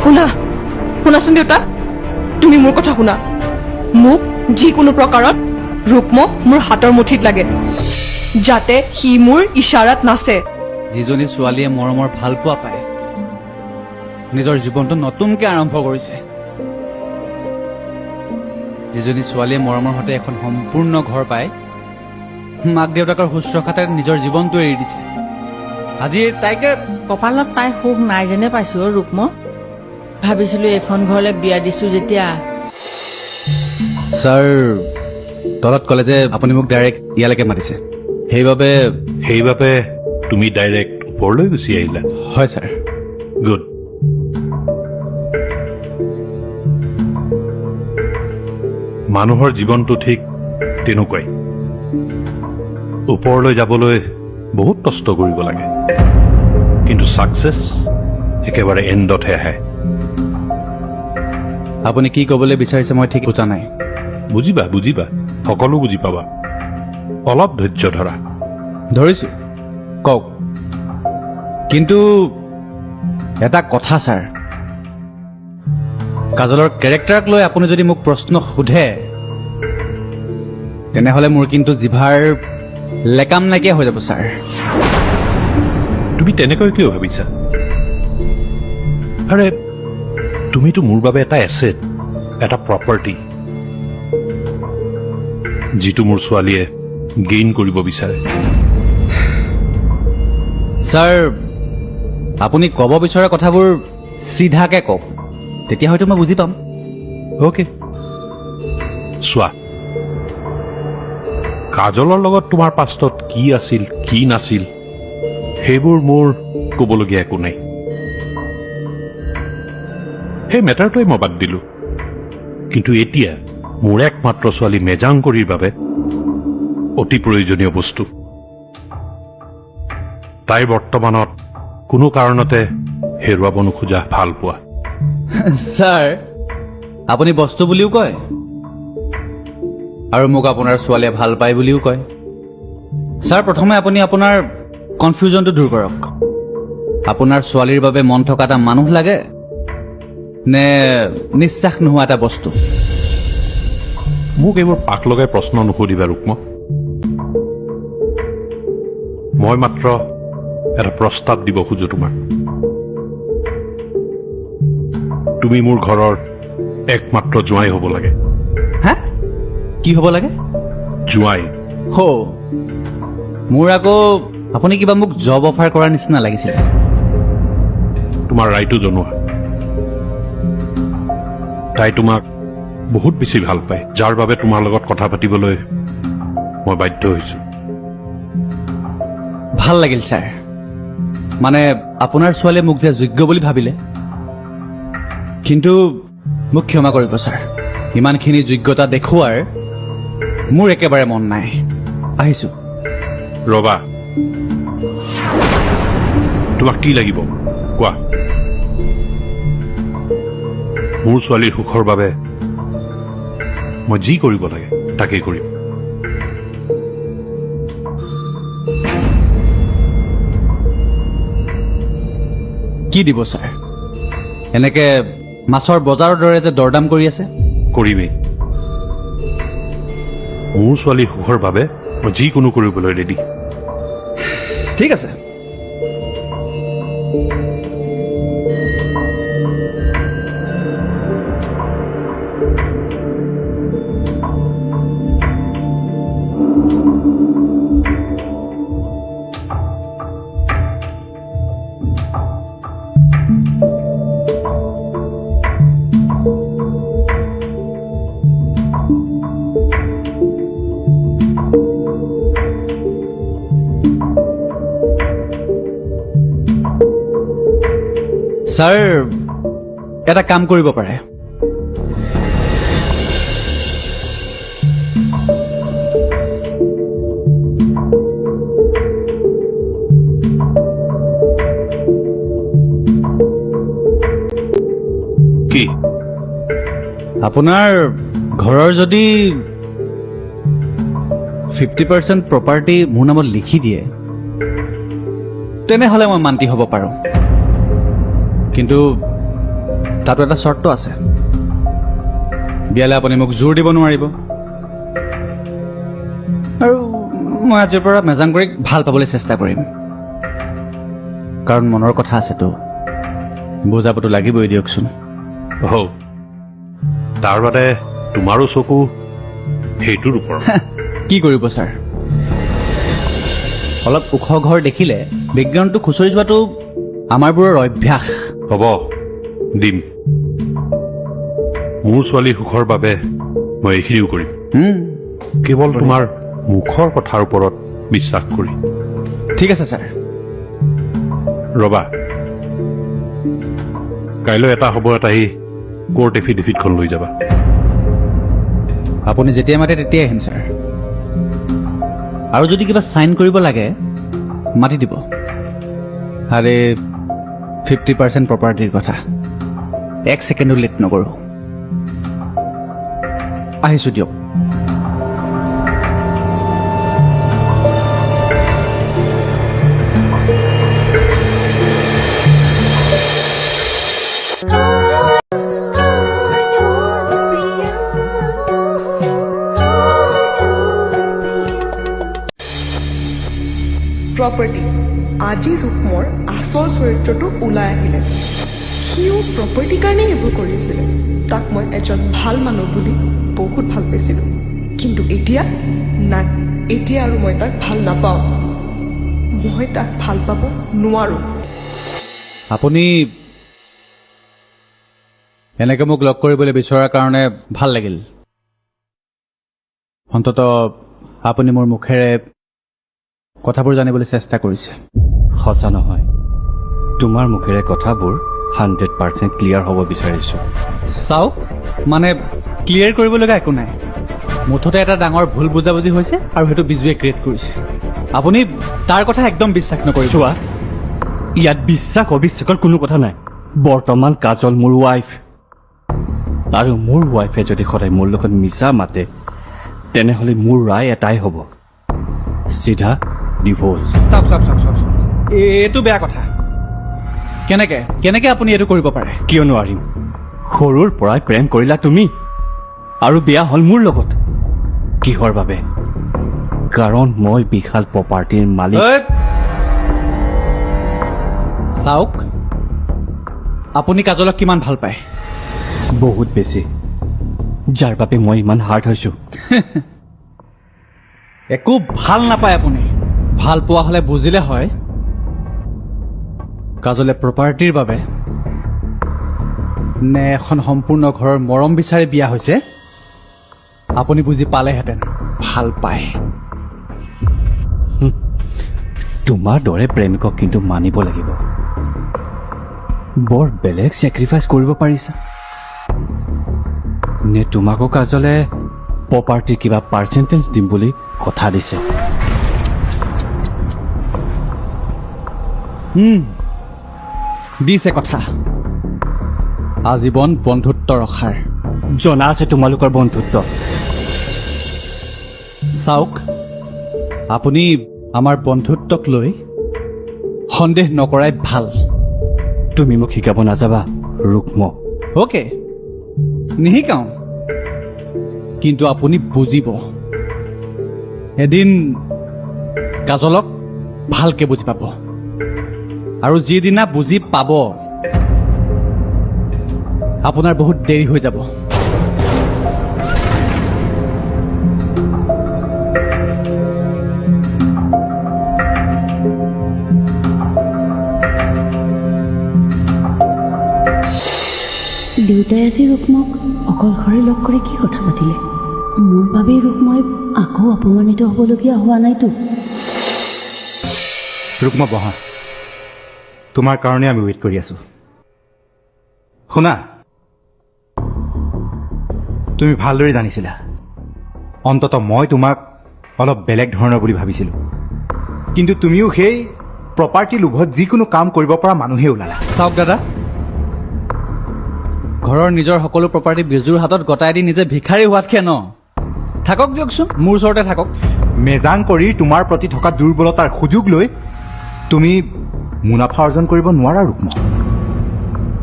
শুনাচোন দেউতা, তুমি মোৰ কথা শুনা। মোক যিকোনো প্ৰকাৰত ৰুক্ম মোৰ হাতৰ মুঠিত লাগে, যাতে সি মোৰ ইশাৰাত নাচে। যিজনী ছোৱালীয়ে মৰমৰ ভাল পোৱা পায়, নিজৰ জীৱনটো নতুনকৈ আৰম্ভ কৰিছে, যিজনী ছোৱালীয়ে মৰমৰ সৈতে এখন সম্পূৰ্ণ ঘৰ পায়, মাক দেউতাকৰ শুশ্ৰূষাতে নিজৰ জীৱনটো এৰি দিছে, আজি তাইকে কপালত তাই সুখ নাই যেনে পাইছো ৰুক্ম। ভাবিছিলো এখন ঘৰলৈ বিয়া দিছো যেতিয়া। ছাৰ, তলত ক'লে যে আপুনি মোক ডাইৰেক্ট ইয়ালৈকে মাতিছে, সেইবাবে তুমি ডাইৰেক্ট ওপৰলৈ গুচি আহিলা। হয় ছাৰ। গুড। মানুহৰ জীৱনটো ঠিক তেনেকুৱাই, ওপৰলৈ যাবলৈ বহুত কষ্ট কৰিব লাগে, কিন্তু ছাকচেছ একেবাৰে এণ্ডতহে আহে। আপুনি কি ক'বলৈ বিচাৰিছে মই ঠিক বুজা নাই। বুজিবা, সকলো বুজি পাবা, অলপ ধৈৰ্য ধৰা। ধৰিছো, কওক। কিন্তু এটা কথা ছাৰ, কাজলৰ কেৰেক্টাৰক লৈ আপুনি যদি মোক প্ৰশ্ন সোধে, তেনেহ'লে মোৰ কিন্তু জিভাৰ লেকাম নাইকিয়া হৈ যাব ছাৰ। তুমি তেনেকৈ কিয় ভাবিছা? আৰে তুমিতো মোৰ বাবে এটা এছেট, এটা প্ৰপাৰ্টি, যিটো মোৰ ছোৱালীয়ে গেইন কৰিব বিচাৰে। ছাৰ, আপুনি ক'ব বিচৰা কথাবোৰ চিধাকে কওক, তেতিয়া হয়তো মই বুজি পাম। অ'কে, চোৱা, কাজলৰ লগত তোমাৰ পাষ্টত কি আছিল কি নাছিল সেইবোৰ মোৰ ক'বলগীয়া একো নাই। সেই মেটাৰটোৱে মই বাদ দিলো, কিন্তু এতিয়া মোৰ একমাত্ৰ ছোৱালী মেজাংকৰীৰ বাবে অতি প্ৰয়োজনীয় বস্তু। তাইৰ বৰ্তমানত কোনো কাৰণতে হেৰুৱাব নোখোজা ভাল পোৱা। ছাৰ, আপুনি বস্তু বুলিও কয় আৰু মোক আপোনাৰ ছোৱালীয়ে ভাল পায় বুলিও কয়। ছাৰ, প্ৰথমে আপুনি আপোনাৰ কনফিউজনটো দূৰ কৰক। আপোনাৰ ছোৱালীৰ বাবে মন থকা এটা মানুহ লাগে নে নিশ্বাস নোহোৱা এটা বস্তু? মোক এইবোৰ পাক লগাই প্ৰশ্ন নুসুধিবা ৰুক্ম। মই মাত্ৰ এটা প্ৰস্তাৱ দিব খোজো তোমাক। তুমি মোৰ ঘৰৰ একমাত্ৰ জোঁৱাই হ'ব লাগে। হা? কি হ'ব লাগে? জোঁৱাই। হো, মোৰ আকৌ আপুনি কিবা মোক জব অফাৰ কৰাৰ নিচিনা লাগিছিলে। তোমাৰ ৰায়টো জনোৱা। তাই তোমাক বহুত বেছি ভাল পায়, যাৰ বাবে তোমাৰ লগত কথা পাতিবলৈ মই বাধ্য হৈছো। ভাল লাগিল ছাৰ, মানে আপোনাৰ ছোৱালীয়ে মোক যে যোগ্য বুলি ভাবিলে। কিন্তু মোক ক্ষমা কৰিব ছাৰ, ইমানখিনি যোগ্যতা দেখুওৱাৰ মোৰ একেবাৰে মন নাই। আহিছো। ৰবা, তোমাক কি লাগিব কোৱা? মোৰ ছোৱালীৰ সুখৰ বাবে মই যি কৰিব লাগে তাকেই কৰিম। কি দিব ছাৰ? এনেকে মাছৰ বজাৰৰ দৰে যে দৰদাম কৰি আছে? কৰিমেই। মোৰ ছোৱালীৰ সুখৰ বাবে মই যিকোনো কৰিবলৈ ৰেডি। ঠিক আছে। ছাৰ, এটা কাম কৰিব পাৰে। কি? আপোনাৰ ঘৰৰ যদি 50% প্ৰপাৰ্টি মোৰ নামত লিখি দিয়ে, তেনেহ'লে মই মান্তি হ'ব পাৰোঁ। কিন্তু তাতো এটা চৰ্ত আছে বিয়ালৈ আপুনি মোক জোৰ দিব নোৱাৰিব আৰু মই আজিৰ পৰা মেজাংকৰিক ভাল পাবলৈ চেষ্টা কৰিম কাৰণ মনৰ কথা আছেতো বুজাবতো লাগিবই দিয়কচোন হৌ তাৰ বাদে তোমাৰো চকু সেইটোৰ ওপৰত কি কৰিব ছাৰ অলপ ওখ ঘৰ দেখিলে বিজ্ঞানটো খুচৰি যোৱাটো আমাৰবোৰৰ অভ্যাস হ'ব দিম মোৰ ছোৱালী সুখৰ বাবে মই এইখিনিও কৰিম কেৱল তোমাৰ মুখৰ কথাৰ ওপৰত বিশ্বাস কৰি ঠিক আছে ছাৰ ৰবা কাইলৈ এটা সময়ত আহি কোৰ্ট এফিডেভিটখন লৈ যাবা আপুনি যেতিয়া মাতে তেতিয়াই আহিম ছাৰ আৰু যদি কিবা চাইন কৰিব লাগে মাতি দিব আৰে 50% প্ৰপাৰ্টিৰ কথা এক ছেকেণ্ডো লেট নকৰোঁ আহিছোঁ দিয়ক প্ৰপাৰ্টি আজি ৰূপমৰ আচল চৰিত্ৰটো ওলাই আহিলে সিও প্ৰপাৰ্টিৰ কাৰণেই এইবোৰ কৰি আছিলে তাক মই এজন ভাল মানুহ বুলি বহুত ভাল পাইছিলোঁ কিন্তু এতিয়া নাই এতিয়া আৰু মই তাক ভাল নাপাওঁ মই তাক ভাল পাব নোৱাৰোঁ আপুনি এনেকৈ মোক লগ কৰিবলৈ বিচৰাৰ কাৰণে ভাল লাগিল অন্ততঃ আপুনি মোৰ মুখেৰে কথাবোৰ জানিবলৈ চেষ্টা কৰিছে সঁচা নহয় তোমাৰ মুখেৰে কথাবোৰ 100% ক্লিয়াৰ হ'ব বিচাৰিছোঁ চাওক মানে ক্লিয়াৰ কৰিবলগা একো নাই মুঠতে এটা ডাঙৰ ভুল বুজাবুজি হৈছে আৰু সেইটো বিজুৱে ক্ৰিয়েট কৰিছে আপুনি তাৰ কথা একদম বিশ্বাস নকৰিব চোৱা ইয়াত বিশ্বাস অবিশ্বাসৰ কোনো কথা নাই বৰ্তমান কাজল মোৰ ৱাইফ আৰু মোৰ ৱাইফে যদি সদায় মোৰ লগত মিছা মাতে তেনেহ'লে মোৰ ৰায় এটাই হ'ব চিধা ডিভোৰ্চ চাওক চাওক চাওক চাওক এইটো বেয়া কথা কেনেকে আপুনি এইটো কৰিব পাৰে কিয় নোৱাৰিম সৰুৰ পৰাই প্ৰেম কৰিলা তুমি আৰু বিয়া হ'ল মোৰ লগত কিহৰ বাবে কাৰণ মই বিশাল প্ৰপাৰ্টিৰ মালিক চাওক আপুনি কাজলক কিমান ভাল পায় বহুত বেছি যাৰ বাবে মই ইমান হাৰ্ট হৈছোঁ একো ভাল নাপায় আপুনি ভাল পোৱা হ'লে বুজিলে হয় কাজলে প্ৰপাৰ্টিৰ বাবে নে এখন সম্পূৰ্ণ ঘৰৰ মৰম বিচাৰি বিয়া হৈছে আপুনি বুজি পালেহেঁতেন ভাল পায় তোমাৰ দৰে প্ৰেমিকক কিন্তু মানিব লাগিব বৰ বেলেগ ছেক্ৰিফাইচ কৰিব পাৰিছা নে তোমাকো কাজলে প্ৰপাৰ্টি কিবা পাৰ্চেণ্টেজ দিম বুলি কথা দিছে দিছে কথা আজীৱন বন্ধুত্ব ৰখাৰ জনা আছে তোমালোকৰ বন্ধুত্ব চাওক আপুনি আমাৰ বন্ধুত্বক লৈ সন্দেহ নকৰাই ভাল তুমি মোক শিকাব নাযাবা ৰুক্ম অ'কে নিশিকাওঁ কিন্তু আপুনি বুজিব এদিন কাজলক ভালকে বুজি পাব আৰু যিদিনা বুজি পাব আপোনাৰ বহুত দেৰি হৈ যাব দেউতাই আজি ৰুক্মক অকলশৰে লগ কৰি কি কথা পাতিলে মোৰ বাবেই ৰুক্মই আকৌ অপমানিত হ'বলগীয়া হোৱা নাইতো ৰুক্ম বহা তোমাৰ কাৰণে আমি ৱেইট কৰি আছো শুনা তুমি ভালদৰে জানিছিলা অন্ততঃ মই তোমাক অলপ বেলেগ ধৰণৰ বুলি ভাবিছিলোঁ কিন্তু তুমিও সেই প্ৰপাৰ্টি লোভত যিকোনো কাম কৰিব পৰা মানুহে ওলালা চাওক দাদা ঘৰৰ নিজৰ সকলো প্ৰপাৰ্টি বিজুৰ হাতত গতাই দি নিজে ভিখাৰী হোৱাতকে ন থাকক দিয়কচোন মোৰ ওচৰতে থাকক মেজাং কৰি তোমাৰ প্ৰতি থকা দুৰ্বলতাৰ সুযোগ লৈ তুমি মুনাফা অৰ্জন কৰিব নোৱাৰা ৰুক্ম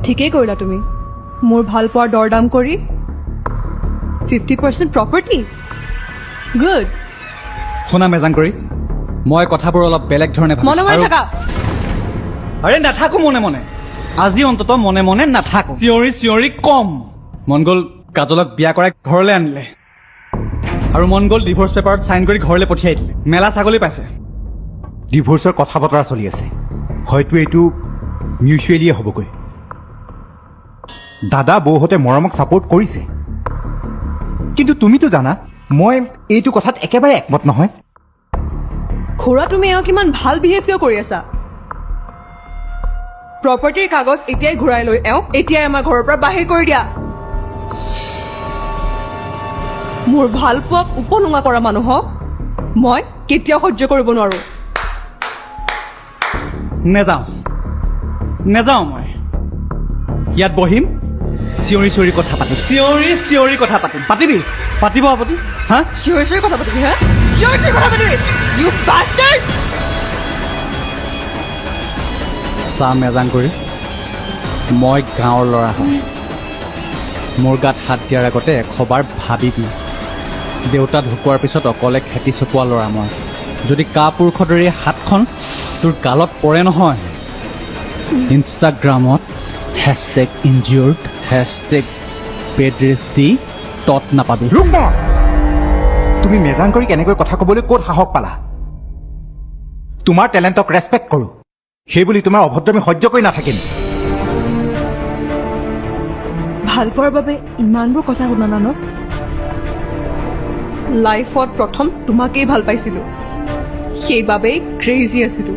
ঠিকেই কৰিলা তুমি মোৰ ভাল পোৱাৰ দৰদাম কৰি 50% প্ৰপাৰ্টি গুড শুনা মেজাংকৰি মই কথাবোৰ অলপ বেলেগ ধৰণে ভাবিছোঁ। মনে মনে আৰু- থাকা আৰে নাথাকো মনে মনে আজি অন্তত মনে মনে নাথাকো চিঞৰি কম মন গ'ল কাজলক বিয়া কৰাই ঘৰলৈ আনিলে আৰু মন গ'ল ডিভৰ্চ পেপাৰত চাইন কৰি ঘৰলৈ পঠিয়াই দিলে মেলা ছাগলী পাইছে ডিভোৰ্চৰ কথা বতৰা চলি আছে হয়তো এইটো মিউচুৱেলিয়ে হ'বগৈ দাদা বৌহঁতে মৰমক ছাপোৰ্ট কৰিছে কিন্তু তুমিতো জানা মই এইটো কথাত একেবাৰে একমত নহয় খুৰা তুমি এওঁ কিমান ভাল বিহেভ কিয় কৰি আছা প্ৰপাৰ্টিৰ কাগজ এতিয়াই ঘূৰাই লৈ এওঁ এতিয়াই আমাৰ ঘৰৰ পৰা বাহিৰ কৰি দিয়া মোৰ ভাল পোৱাক উপলুঙা কৰা মানুহক মই কেতিয়াও সহ্য কৰিব নোৱাৰো নেযাওঁ মই ইয়াত বহিম চিঞৰি কথা পাতিম চিঞৰি কথা পাতিম পাতিব আপুনি হা চিঞৰি চিঞৰি কথা পাতিবি হা চিঞৰি চিঞৰি কথা পাতিবি ইউ বাষ্টাৰ্ড চাহ মেজান কৰি মই গাঁৱৰ ল'ৰা হয় মোৰ গাত হাত দিয়াৰ আগতে এশবাৰ ভাবিবি দেউতা ঢুকোৱাৰ পিছত অকলে খেতি চপোৱা ল'ৰা মই যদি কাপুৰুষৰ দৰে হাতখন তোৰ গালত পৰে নহয় ইনষ্টাগ্ৰামত #injured #bedrest দি তত নাপাবি ৰুক্ম তুমি মেজাংকৰিক এনেকৈ কথা ক'বলৈ ক'ত সাহস পালা তোমাৰ টেলেণ্টক ৰেচপেক্ট কৰোঁ সেইবুলি তোমাৰ অভদ্ৰামী সহ্য কৰি নাথাকিম ভাল পোৱাৰ বাবে ইমানবোৰ কথা শুনা নানো লাইফত প্ৰথম তোমাকেই ভাল পাইছিলো সেইবাবেই ক্ৰেজি আছিলো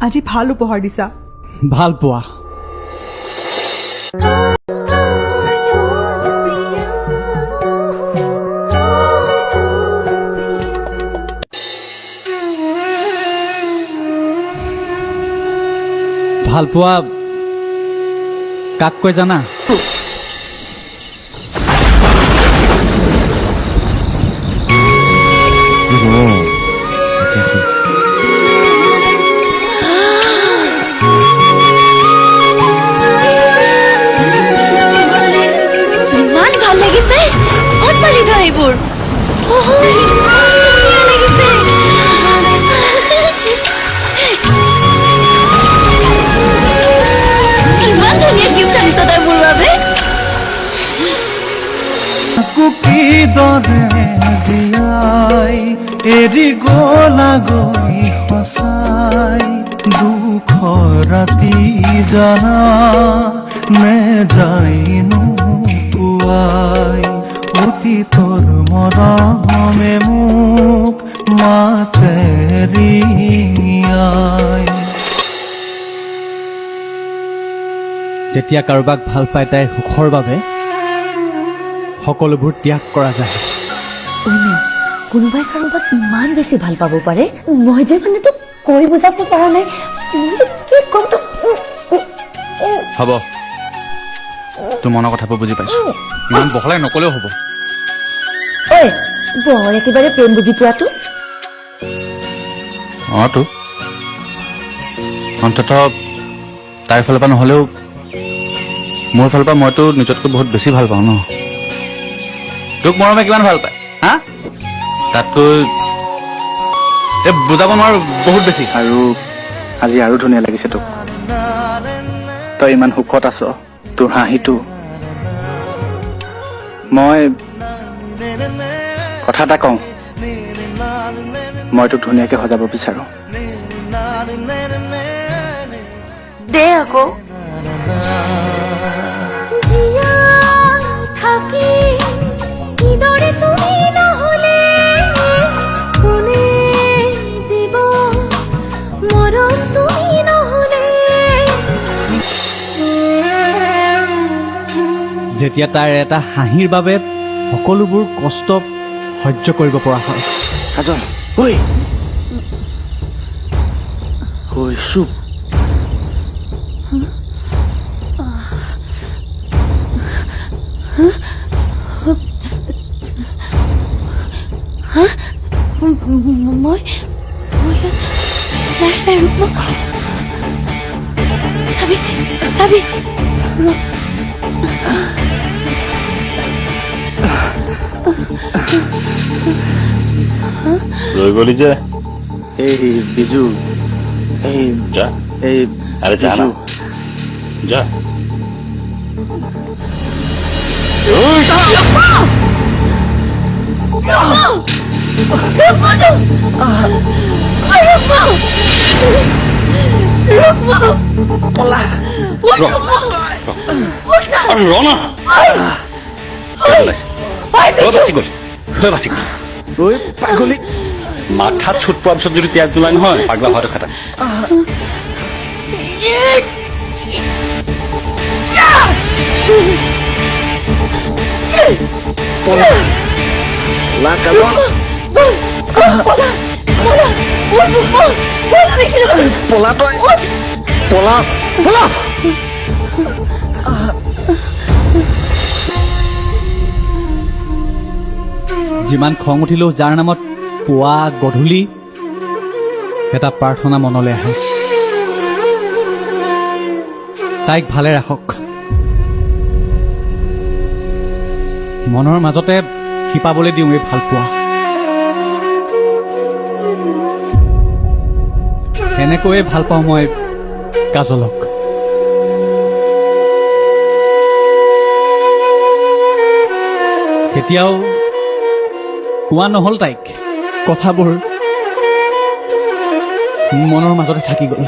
আজি ভাল উপহাৰ দিছা ভাল পোৱা ভাল পোৱা কাক কৈ জানা ইমান ভাল লাগিছে ক'ত পালি তই এইবোৰ ধুনীয়া লাগিছে কিমান ধুনীয়া গিফ্ট আনিছ তই মোৰ বাবে কিদৰে জীয়াই এৰি গলা গৈ সঁচাই দুখ ৰাতি জানা নেযায়নো পুৱাই অতীতৰ মৰমে মোক মাতে ৰিঙিয়াই যেতিয়া কাৰোবাক ভাল পায় তাইৰ সুখৰ বাবে সকলোবোৰ ত্যাগ কৰা যায় কোনোবাই কাৰোবাক ইমান বেছি ভাল পাব পাৰে মই যে মানে তোক কৈ বুজাব পৰা নাই মই যে কি ক'ম তোক হ'ব তোৰ মনৰ কথাবোৰ বুজি পাইছো ইমান বহলাই নকলেও হ'ব ঐ বৰ একেবাৰে প্ৰেম বুজি পোৱাটো তো অন্তত তাইৰ ফালৰ পৰা নহ'লেও মোৰ ফালৰ পৰা মইতো নিজতকৈ বহুত বেছি ভাল পাওঁ ন তোক মৰমে কিমান ভাল পায় হা তাতকৈ বুজাব নোৱাৰো বহুত বেছি আৰু আজি আৰু ধুনীয়া লাগিছে তোক তই ইমান সুখত আছ তোৰ হাঁহিটো মই কথা এটা কওঁ মই তোক ধুনীয়াকৈ সজাব বিচাৰোঁ দে আকৌ থাকি কিদৰে তুমি নহ'লে কোনে দিব মৰম তুমি নহ'লে যেতিয়া তাইৰ এটা হাঁহিৰ বাবে সকলোবোৰ কষ্ট সহ্য কৰিব পৰা হয় কাজল ঐ কৈছো মই লাহে লাহে ৰূপ চাবি চাবি ৰৈ গলি যে এই বিজু এই যা এই আরে যা না যা আরে র না ঐ পাগলী মাথাত ছুট পোৱাৰ পিছত যদি পিয়াজ নোলাই নহয় পাগলা হোৱাটো খাটা লা কাজল পলা তই পলা পলা যিমান খং উঠিলেও যাৰ নামত পুৱা গধূলি এটা প্ৰাৰ্থনা মনলৈ আহে তাইক ভালে ৰাখক মনৰ মাজতে শিপাবলৈ দিওঁ এই ভাল পোৱা এনেকৈয়ে ভাল পাওঁ মই কাজলক কেতিয়াও কোৱা নহ'ল তাইক কথাবোৰ মনৰ মাজতে থাকি গ'ল